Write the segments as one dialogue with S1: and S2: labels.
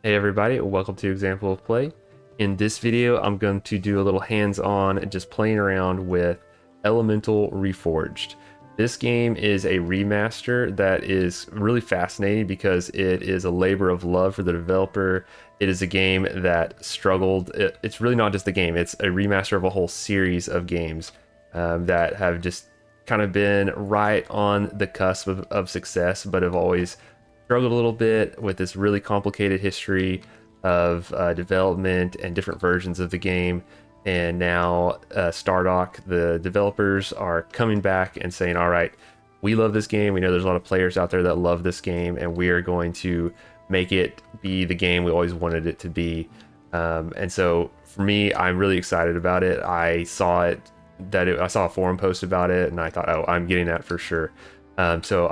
S1: Hey everybody, welcome to Example of Play. In this video, I'm going to do a little hands-on and just playing around with Elemental Reforged. This game is a remaster that is really fascinating because it is a labor of love for the developer. It is a game that struggled. It's really not just a game, it's a remaster of a whole series of games that have just kind of been right on the cusp of success, but have always struggled a little bit with this really complicated history of development and different versions of the game. And now Stardock, the developers, are coming back and saying, all right, we love this game. We know there's a lot of players out there that love this game, and we are going to make it be the game we always wanted it to be. And so for me, I'm really excited about it. I saw I saw a forum post about it, and I thought, oh, I'm getting that for sure. So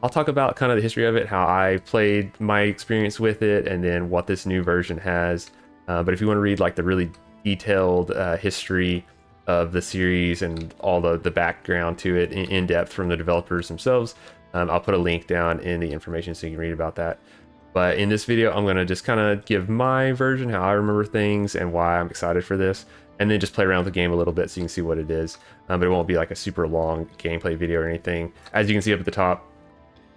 S1: I'll talk about kind of the history of it, how I played, my experience with it, and then what this new version has. But if you want to read like the really detailed history of the series and all the background to it in depth from the developers themselves, I'll put a link down in the information so you can read about that. But in this video, I'm going to just kind of give my version, how I remember things, and why I'm excited for this, and then just play around with the game a little bit so you can see what it is. But it won't be like a super long gameplay video or anything. As you can see up at the top,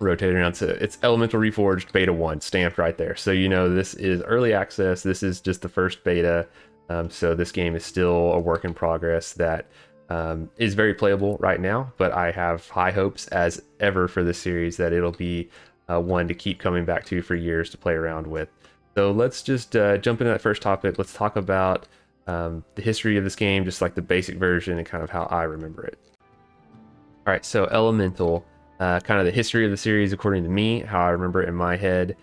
S1: rotating around, so it's Elemental Reforged Beta 1 stamped right there. So you know this is early access, this is just the first beta, so this game is still a work in progress that is very playable right now, but I have high hopes as ever for this series that it'll be one to keep coming back to for years to play around with. So let's just jump into that first topic. Let's talk about the history of this game, just like the basic version and kind of how I remember it. All right, so Elemental, kind of the history of the series according to me, how I remember it in my head.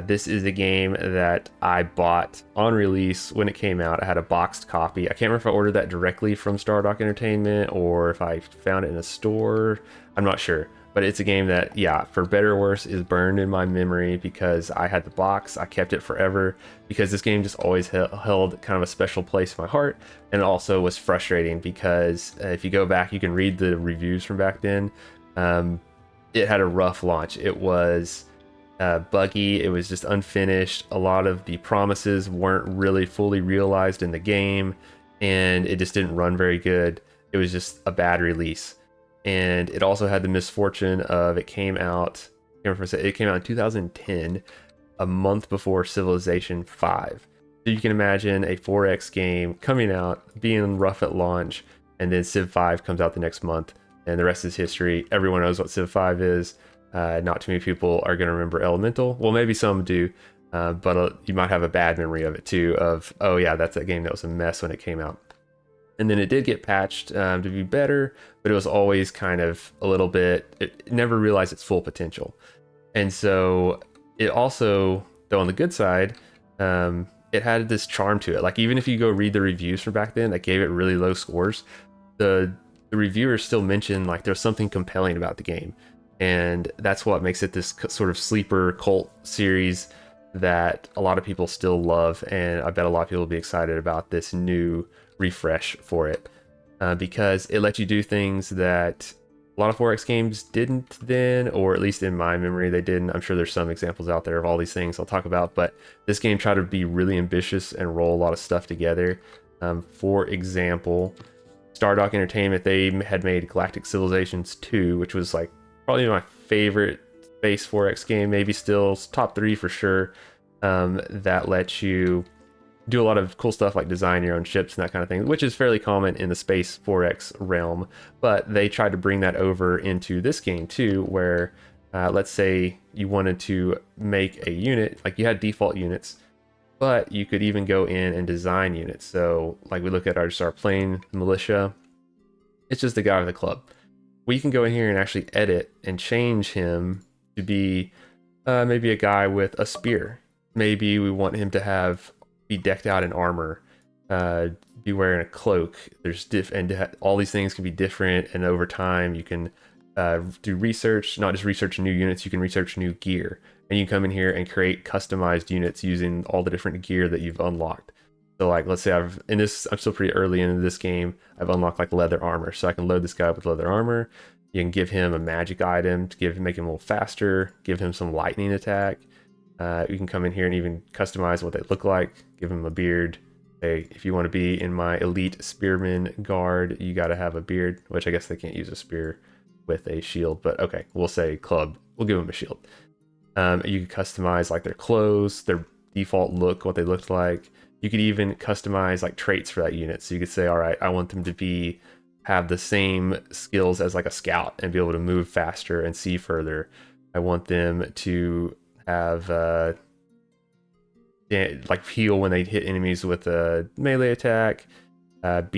S1: This is a game that I bought on release when it came out. I had a boxed copy. I can't remember if I ordered that directly from Stardock Entertainment or if I found it in a store. I'm not sure. But it's a game that, yeah, for better or worse, is burned in my memory because I had the box. I kept it forever because this game just always held kind of a special place in my heart. And it also was frustrating because if you go back, you can read the reviews from back then. It had a rough launch. It was buggy. It was just unfinished. A lot of the promises weren't really fully realized in the game, and it just didn't run very good. It was just a bad release. And it also had the misfortune of it came out in 2010, a month before Civilization 5. So you can imagine a 4X game coming out, being rough at launch, and then Civ 5 comes out the next month, and the rest is history. Everyone knows what Civ 5 is. Not too many people are going to remember Elemental. Well, maybe some do, but you might have a bad memory of it too, of, oh yeah, that's that game that was a mess when it came out. And then it did get patched to be better, but it was always kind of a little bit, it never realized its full potential. And so it also, though on the good side, it had this charm to it. Like even if you go read the reviews from back then that gave it really low scores, the reviewers still mention like there's something compelling about the game. And that's what makes it this sort of sleeper cult series that a lot of people still love. And I bet a lot of people will be excited about this new refresh for it because it lets you do things that a lot of 4X games didn't then, or at least in my memory they didn't. I'm sure there's some examples out there of all these things I'll talk about, but this game tried to be really ambitious and roll a lot of stuff together. For example, Stardock Entertainment, they had made Galactic Civilizations 2, which was like probably my favorite space 4X game, maybe still top 3 for sure, that lets you do a lot of cool stuff like design your own ships and that kind of thing, which is fairly common in the space 4X realm. But they tried to bring that over into this game too, where let's say you wanted to make a unit, like you had default units, but you could even go in and design units. So like we look at our plane militia, it's just a guy with a club. We can go in here and actually edit and change him to be maybe a guy with a spear. Maybe we want him to be decked out in armor, be wearing a cloak. There's all these things can be different, and over time you can do research, not just research new units, you can research new gear, and you can come in here and create customized units using all the different gear that you've unlocked. So like, let's say I'm still pretty early into this game, I've unlocked like leather armor, so I can load this guy with leather armor. You can give him a magic item to make him a little faster, give him some lightning attack. You can come in here and even customize what they look like, give them a beard. Hey, if you want to be in my elite spearman guard, you got to have a beard, which I guess they can't use a spear with a shield, but okay, we'll say club. We'll give them a shield. You can customize like their clothes, their default look, what they looked like. You could even customize like traits for that unit. So you could say, all right, I want them to have the same skills as like a scout and be able to move faster and see further. I want them to have like heal when they hit enemies with a melee attack. Have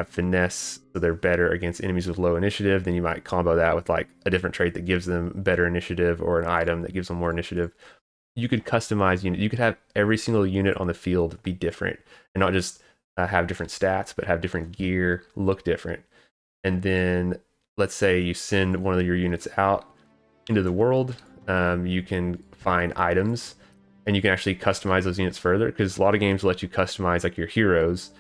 S1: finesse, so they're better against enemies with low initiative. Then you might combo that with like a different trait that gives them better initiative, or an item that gives them more initiative. You could customize unit. You could have every single unit on the field be different, and not just have different stats, but have different gear, look different. And then let's say you send one of your units out into the world. You can find items, and you can actually customize those units further, because a lot of games let you customize like your heroes.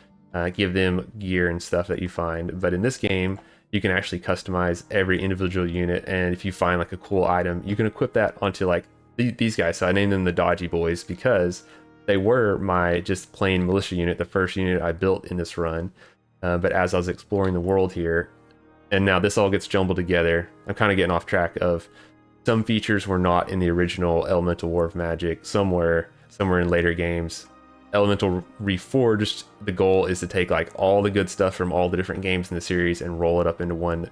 S1: Give them gear and stuff that you find. But in this game, you can actually customize every individual unit, and if you find like a cool item, you can equip that onto like these guys. So I named them the Dodgy Boys because they were my just plain militia unit, the first unit I built in this run. But as I was exploring the world here, and now this all gets jumbled together, I'm kind of getting off track of some features were not in the original Elemental War of Magic, somewhere in later games. Elemental Reforged, the goal is to take like all the good stuff from all the different games in the series and roll it up into one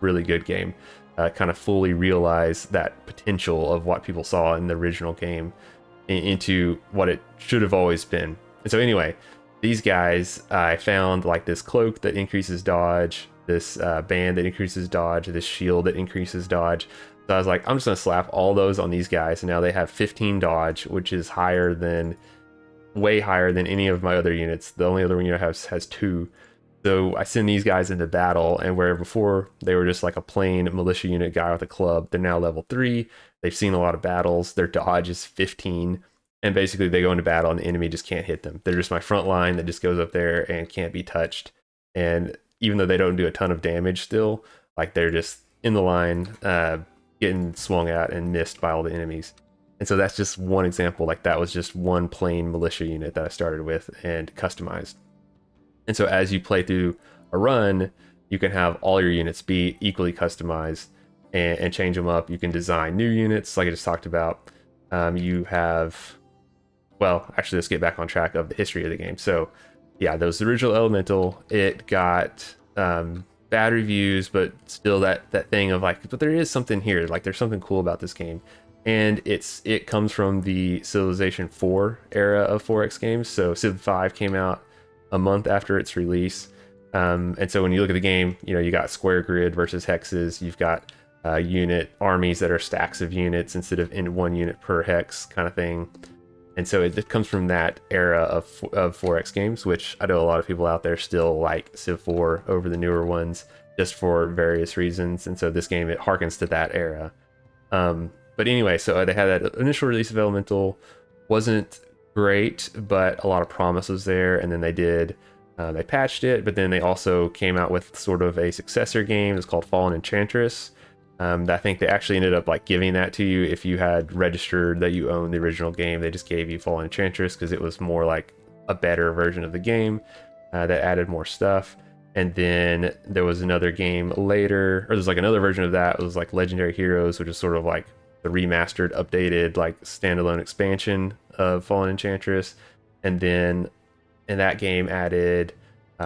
S1: really good game. Kind of fully realize that potential of what people saw in the original game into what it should have always been. And so anyway, these guys, I found like this cloak that increases dodge, this band that increases dodge, this shield that increases dodge. So I was like, I'm just going to slap all those on these guys. And now they have 15 dodge, which is way higher than any of my other units. The only other one has 2. So I send these guys into battle, and where before they were just like a plain militia unit guy with a club, they're now level 3. They've seen a lot of battles. Their dodge is 15, and basically they go into battle and the enemy just can't hit them. They're just my front line that just goes up there and can't be touched. And even though they don't do a ton of damage still, like they're just in the line, getting swung at and missed by all the enemies. And so that's just one example. Like that was just one plain militia unit that I started with and customized. And so as you play through a run, you can have all your units be equally customized and change them up. You can design new units like I just talked about. You have, well, actually, let's get back on track of the history of the game. So yeah, there was the original Elemental. It got bad reviews, but still that thing of like, but there is something here. Like there's something cool about this game. And it comes from the Civilization 4 era of 4X games. So Civ 5 came out a month after its release. And so when you look at the game, you got square grid versus hexes. You've got unit armies that are stacks of units instead of in one unit per hex kind of thing. And so it comes from that era of 4X games, which I know a lot of people out there still like Civ 4 over the newer ones just for various reasons. And so this game, it harkens to that era. But anyway, so they had that initial release of Elemental, wasn't great, but a lot of promise was there. And then they patched it, but then they also came out with sort of a successor game. It's called Fallen Enchantress. I think they actually ended up like giving that to you if you had registered that you owned the original game. They just gave you Fallen Enchantress because it was more like a better version of the game that added more stuff. And then there was another game later, or there's like another version of that. It was like Legendary Heroes, which is sort of like the remastered, updated, like standalone expansion of Fallen Enchantress. And then in that game added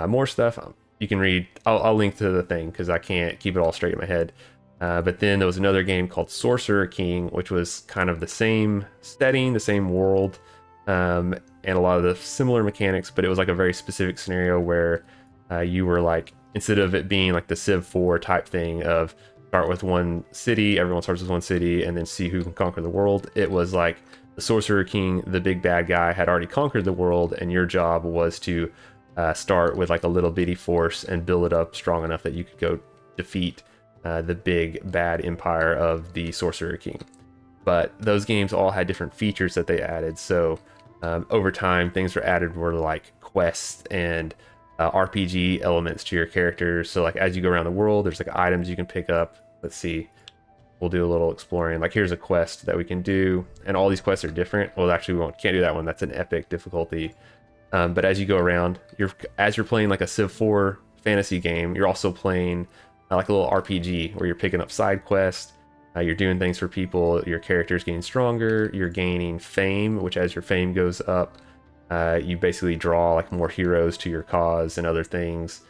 S1: more stuff. You can read, I'll link to the thing because I can't keep it all straight in my head. But then there was another game called Sorcerer King, which was kind of the same setting, the same world, and a lot of the similar mechanics, but it was like a very specific scenario where you were like, instead of it being like the Civ 4 type thing of start with one city, everyone starts with one city, and then see who can conquer the world, it was like the Sorcerer King, the big bad guy, had already conquered the world, and your job was to start with like a little bitty force and build it up strong enough that you could go defeat the big bad empire of the Sorcerer King. But those games all had different features that they added. So over time, things were added were like quests and RPG elements to your characters. So like as you go around the world, there's like items you can pick up. Let's see. we'll do a little exploring. Like here's a quest that we can do, and all these quests are different. Well, actually, can't do that one. That's an epic difficulty. But as you go around, as you're playing like a Civ 4 fantasy game, you're also playing like a little RPG where you're picking up side quests. You're doing things for people. Your character's getting stronger. You're gaining fame, which as your fame goes up, you basically draw like more heroes to your cause and other things.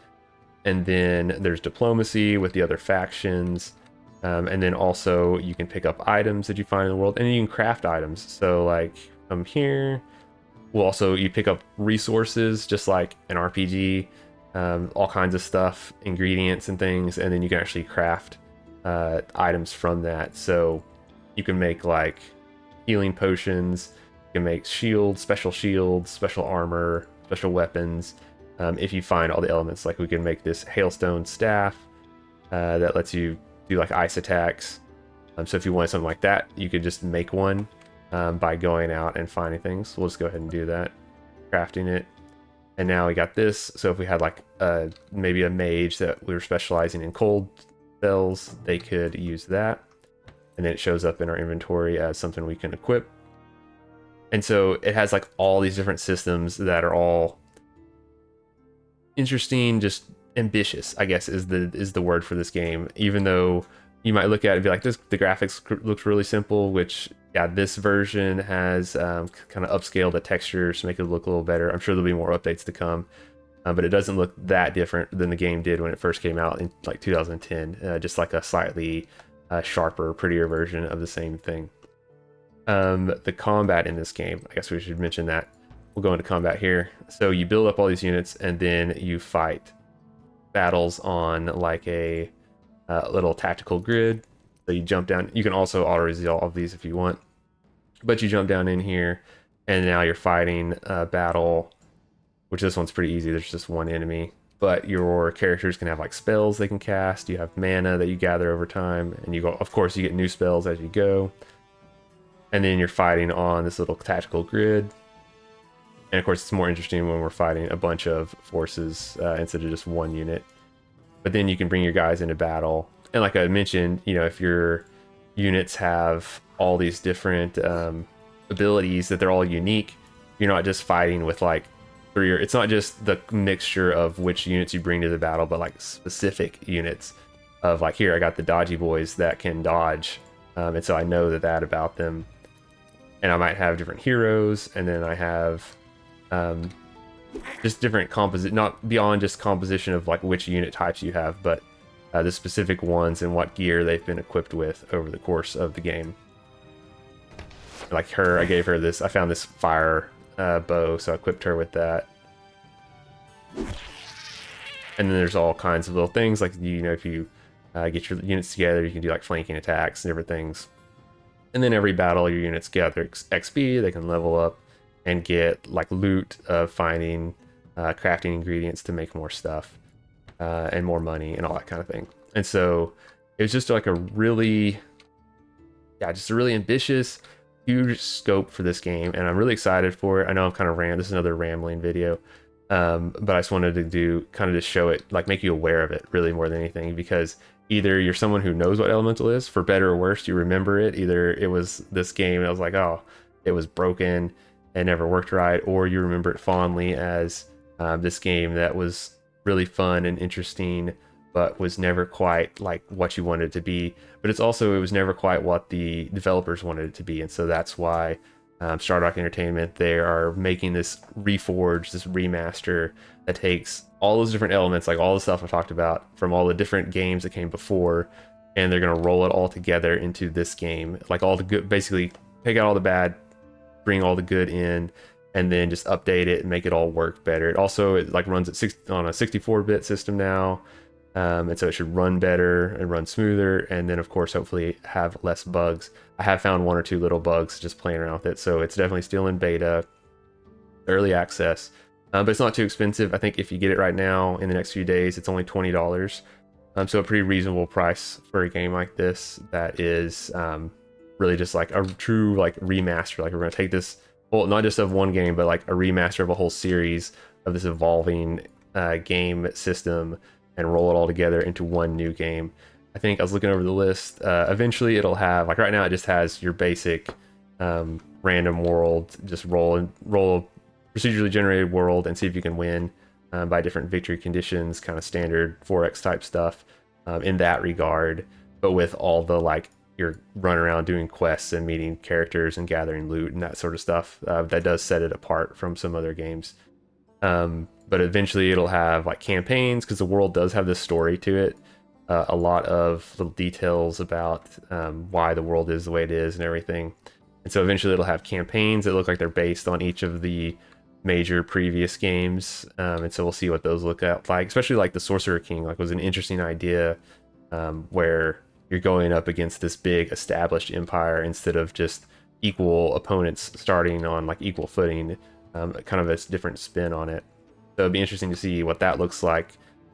S1: And then there's diplomacy with the other factions. And then also you can pick up items that you find in the world, and then you can craft items. So like here, you pick up resources just like an RPG, all kinds of stuff, ingredients and things, and then you can actually craft items from that. So you can make like healing potions, you can make shields, special armor, special weapons. If you find all the elements, like we can make this hailstone staff that lets you do like ice attacks. So if you wanted something like that, you could just make one by going out and finding things. We'll just go ahead and do that, crafting it. And now we got this. So if we had like maybe a mage that we were specializing in cold spells, they could use that. And then it shows up in our inventory as something we can equip. And so it has like all these different systems that are all interesting, just ambitious, I guess is the word for this game. Even though you might look at it and be like, the graphics looks really simple, which yeah, this version has kind of upscaled the textures to make it look a little better. I'm sure there'll be more updates to come, but it doesn't look that different than the game did when it first came out in like 2010. Just like a slightly sharper, prettier version of the same thing. The combat in this game, I guess we should mention that. We'll go into combat here. So you build up all these units and then you fight battles on like a little tactical grid. So you jump down. You can also auto-resolve these if you want, but you jump down in here and now you're fighting a battle, which this one's pretty easy. There's just one enemy, but your characters can have like spells they can cast. You have mana that you gather over time, and you go, of course, you get new spells as you go. And then you're fighting on this little tactical grid. And of course, it's more interesting when we're fighting a bunch of forces instead of just one unit. But then you can bring your guys into battle. And like I mentioned, you know, if your units have all these different abilities that they're all unique, you're not just fighting with like it's not just the mixture of which units you bring to the battle, but like specific units of like, here, I got the dodgy boys that can dodge. And so I know that about them. And I might have different heroes, and then I have just different not beyond just composition of like which unit types you have, but the specific ones and what gear they've been equipped with over the course of the game. Like her, I gave her this, I found this fire bow, so I equipped her with that. And then there's all kinds of little things, like, you know, if you get your units together, you can do like flanking attacks and different things. And then every battle, your units gather XP, they can level up and get like loot of finding, crafting ingredients to make more stuff, and more money and all that kind of thing. And so it was just like a really ambitious, huge scope for this game, and I'm really excited for it. I know I'm kind of this is another rambling video, but I just wanted to do kind of just show it, like make you aware of it really more than anything, because either you're someone who knows what Elemental is, for better or worse, you remember it. Either it was this game and I was like, oh, it was broken and never worked right, or you remember it fondly as this game that was really fun and interesting, but was never quite like what you wanted it to be. But it was never quite what the developers wanted it to be, and so that's why Stardock Entertainment, they are making this Reforged, this remaster that takes all those different elements, like all the stuff I talked about from all the different games that came before, and they're going to roll it all together into this game. Like all the good, basically take out all the bad, bring all the good in, and then just update it and make it all work better. It like runs at on a 64-bit system now, and so it should run better and run smoother, and then of course hopefully have less bugs. I have found one or two little bugs just playing around with it, so it's definitely still in beta, early access, but it's not too expensive. I think if you get it right now in the next few days, it's only $20, so a pretty reasonable price for a game like this that is really just like a true like remaster. Like we're going to take this, well, not just of one game, but like a remaster of a whole series of this evolving game system and roll it all together into one new game. I think I was looking over the list. Eventually, it'll have, like right now, it just has your basic random world, just roll a procedurally generated world and see if you can win by different victory conditions, kind of standard 4X type stuff in that regard. But with all the like you're running around doing quests and meeting characters and gathering loot and that sort of stuff, that does set it apart from some other games. But eventually it'll have like campaigns because the world does have this story to it. A lot of little details about why the world is the way it is and everything. And so eventually it'll have campaigns that look like they're based on each of the major previous games. And so we'll see what those look like, especially like the Sorcerer King, like was an interesting idea where you're going up against this big established empire instead of just equal opponents starting on like equal footing, kind of a different spin on it. So it'd be interesting to see what that looks like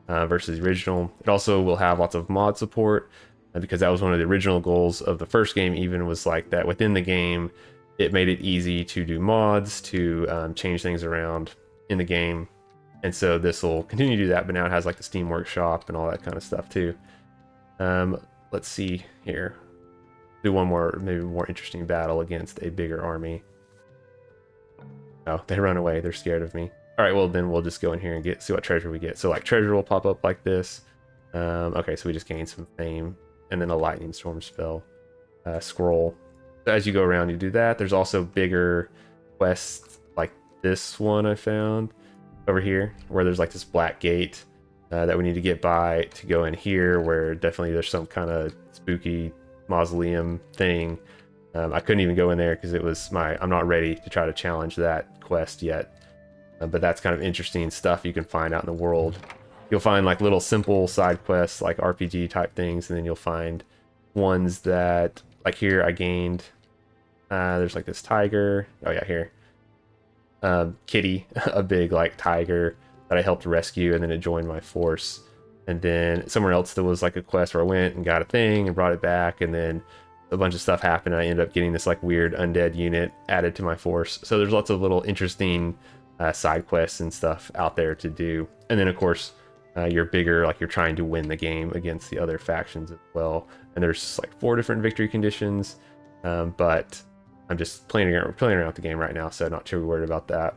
S1: versus the original. It also will have lots of mod support because that was one of the original goals of the first game, even was like that within the game, it made it easy to do mods, to change things around in the game. And so this will continue to do that, but now it has like the Steam Workshop and all that kind of stuff too. Let's see here. Do one more, maybe more interesting battle against a bigger army. Oh, they run away. They're scared of me. All right, well then we'll just go in here and see what treasure we get. So like treasure will pop up like this. Okay, so we just gained some fame, and then a lightning storm spell, scroll. So as you go around, you do that. There's also bigger quests like this one I found over here, where there's like this black gate that we need to get by to go in here, where definitely there's some kind of spooky mausoleum thing. I couldn't even go in there because it was I'm not ready to try to challenge that quest yet. But that's kind of interesting stuff you can find out in the world. You'll find like little simple side quests, like RPG type things, and then you'll find ones that, like here I gained, there's like this tiger. Oh yeah, here. Kitty, a big like tiger that I helped rescue, and then it joined my force. And then somewhere else there was like a quest where I went and got a thing and brought it back, and then a bunch of stuff happened. And I ended up getting this like weird undead unit added to my force. So there's lots of little interesting side quests and stuff out there to do. And then of course you're bigger, like you're trying to win the game against the other factions as well. And there's like 4 different victory conditions, but I'm just playing around with the game right now, so not too worried about that.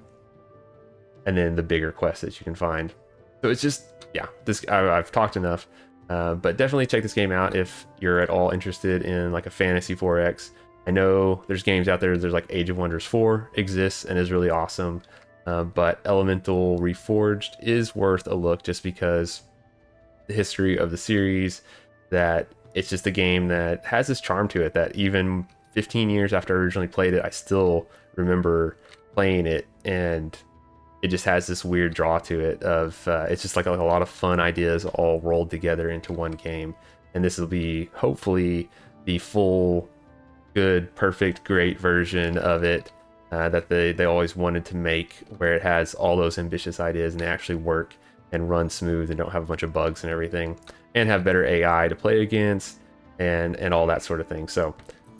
S1: And then the bigger quests that you can find. So it's just, yeah, I've talked enough, but definitely check this game out if you're at all interested in like a fantasy 4X. I know there's games out there, there's like Age of Wonders 4 exists and is really awesome. But Elemental Reforged is worth a look just because the history of the series, that it's just a game that has this charm to it that even 15 years after I originally played it, I still remember playing it, and it just has this weird draw to it of it's just like a lot of fun ideas all rolled together into one game. And this will be hopefully the full, good, perfect, great version of it that they always wanted to make, where it has all those ambitious ideas and they actually work and run smooth and don't have a bunch of bugs and everything, and have better AI to play against and all that sort of thing. So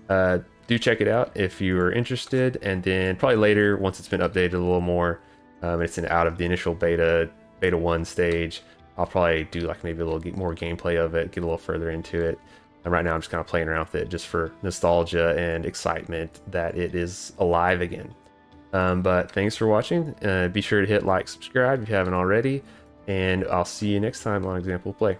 S1: do check it out if you are interested. And then probably later, once it's been updated a little more, it's out of the initial beta 1 stage, I'll probably do like maybe a little more gameplay of it, get a little further into it. And right now I'm just kind of playing around with it just for nostalgia and excitement that it is alive again. But thanks for watching. Be sure to hit like, subscribe if you haven't already, and I'll see you next time on Example Play.